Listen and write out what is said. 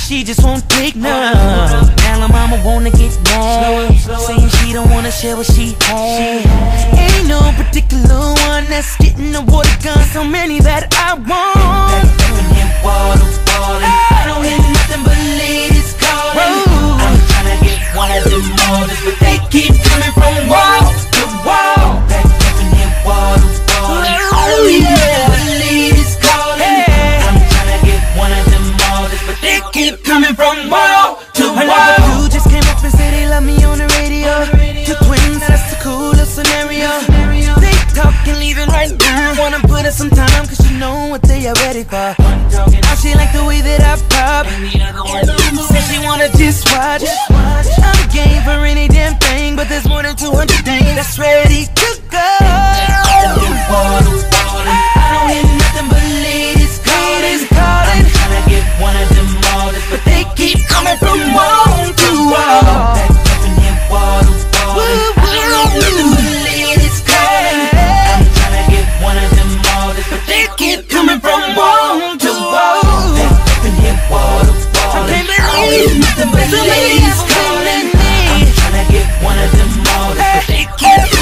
she just won't take none. Now her mama wanna get mad, saying she don't wanna share what she had. Ain't no particular one that's getting the water gun, so many that I want. I don't hear nothing but ladies calling. I'm tryna get one of them models, but they keep coming from wall to wall. Back up in here, wall to wall. I don't hear nothing but ladies calling. I'm tryna get one of them models, but they keep coming from wall to wall. Another dude just came up and said they love me on the radio. Two twins, that's the coolest scenario. They talking, leaving right now. Wanna put in some time, cause you know what they are ready for. Now she like the way that I pop. Said she wanna just watch. I'm game for any damn thing, but there's more than 200 things that's ready to go. I don't hear nothing but ladies calling. I'm tryna get one of them models, but they keep coming from wall to wall. Back up in here, wall to wall. I don't hear nothing but ladies calling. I'm tryna get one of them models, but they keep coming from wall to wall. Back up in here, wall to wall. I don't hear nothing but ladies calling. I'm tryna get one of them models, but they keep